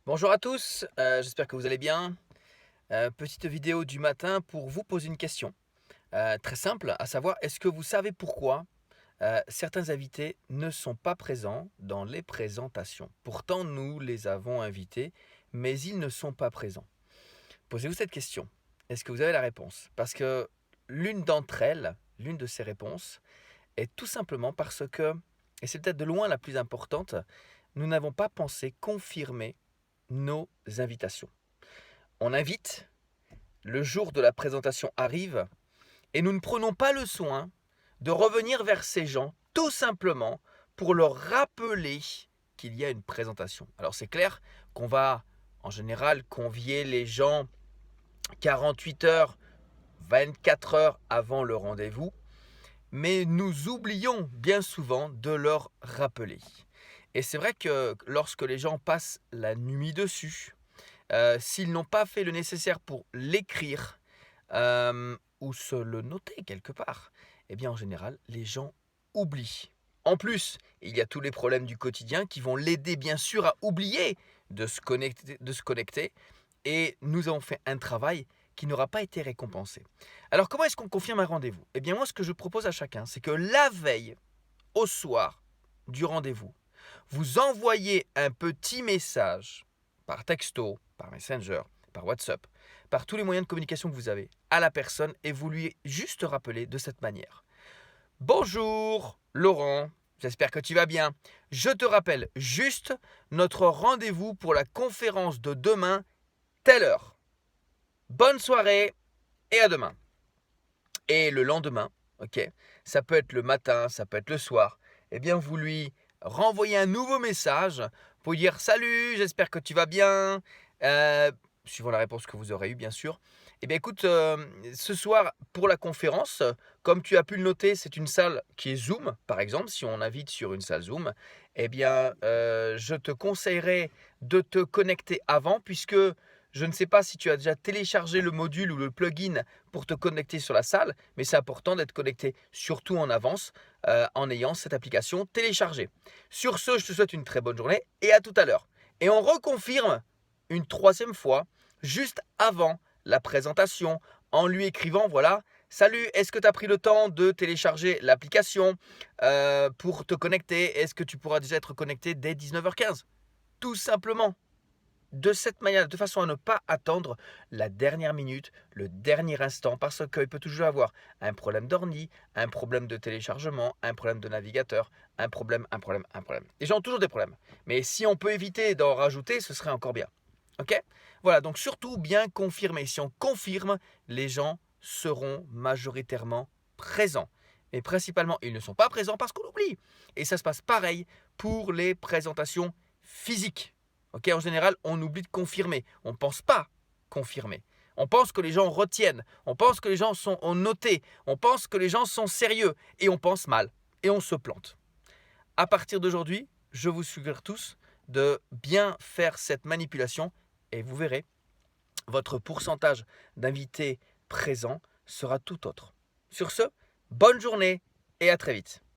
Bonjour à tous, j'espère que vous allez bien. Petite vidéo du matin pour vous poser une question, très simple, à savoir est-ce que vous savez pourquoi, certains invités ne sont pas présents dans les présentations? Pourtant nous les avons invités, mais ils ne sont pas présents. Posez-vous cette question. Est-ce que vous avez la réponse? Parce que l'une de ces réponses est tout simplement parce que, et c'est peut-être de loin la plus importante, nous n'avons pas pensé confirmer nos invitations. On invite, le jour de la présentation arrive, et nous ne prenons pas le soin de revenir vers ces gens, tout simplement pour leur rappeler qu'il y a une présentation. Alors c'est clair qu'on va en général convier les gens 48 heures, 24 heures avant le rendez-vous, mais nous oublions bien souvent de leur rappeler. Et c'est vrai que lorsque les gens passent la nuit dessus, s'ils n'ont pas fait le nécessaire pour l'écrire, ou se le noter quelque part, eh bien en général, les gens oublient. En plus, il y a tous les problèmes du quotidien qui vont l'aider bien sûr à oublier de se connecter et nous avons fait un travail qui n'aura pas été récompensé. Alors comment est-ce qu'on confirme un rendez-vous? Eh bien moi ce que je propose à chacun, c'est que la veille, au soir du rendez-vous, vous envoyez un petit message par texto, par Messenger, par WhatsApp, par tous les moyens de communication que vous avez à la personne et vous lui juste rappelez de cette manière. Bonjour Laurent, j'espère que tu vas bien. Je te rappelle juste notre rendez-vous pour la conférence de demain, telle heure. Bonne soirée et à demain. Et le lendemain, ok, ça peut être le matin, ça peut être le soir, eh bien vous lui renvoyez un nouveau message pour lui dire salut, j'espère que tu vas bien, suivant la réponse que vous aurez eue bien sûr. Eh bien écoute, ce soir pour la conférence, comme tu as pu le noter, c'est une salle qui est Zoom, par exemple, si on invite sur une salle Zoom, eh bien je te conseillerais de te connecter avant puisque je ne sais pas si tu as déjà téléchargé le module ou le plugin pour te connecter sur la salle, mais c'est important d'être connecté surtout en avance en ayant cette application téléchargée. Sur ce, je te souhaite une très bonne journée et à tout à l'heure. Et on reconfirme une troisième fois, juste avant la présentation, en lui écrivant, voilà, salut, est-ce que tu as pris le temps de télécharger l'application pour te connecter? Est-ce que tu pourras déjà être connecté dès 19h15? Tout simplement de cette manière, de façon à ne pas attendre la dernière minute, le dernier instant, parce qu'il peut toujours avoir un problème d'ordi, un problème de téléchargement, un problème de navigateur, un problème, un problème, un problème. Les gens ont toujours des problèmes. Mais si on peut éviter d'en rajouter, ce serait encore bien. Ok? Voilà, donc surtout bien confirmer. Si on confirme, les gens seront majoritairement présents. Mais principalement, ils ne sont pas présents parce qu'on oublie. Et ça se passe pareil pour les présentations physiques. Ok, en général, on oublie de confirmer. On ne pense pas confirmer. On pense que les gens retiennent. On pense que les gens ont noté. On pense que les gens sont sérieux. Et on pense mal. Et on se plante. À partir d'aujourd'hui, je vous suggère tous de bien faire cette manipulation et vous verrez, votre pourcentage d'invités présents sera tout autre. Sur ce, bonne journée et à très vite.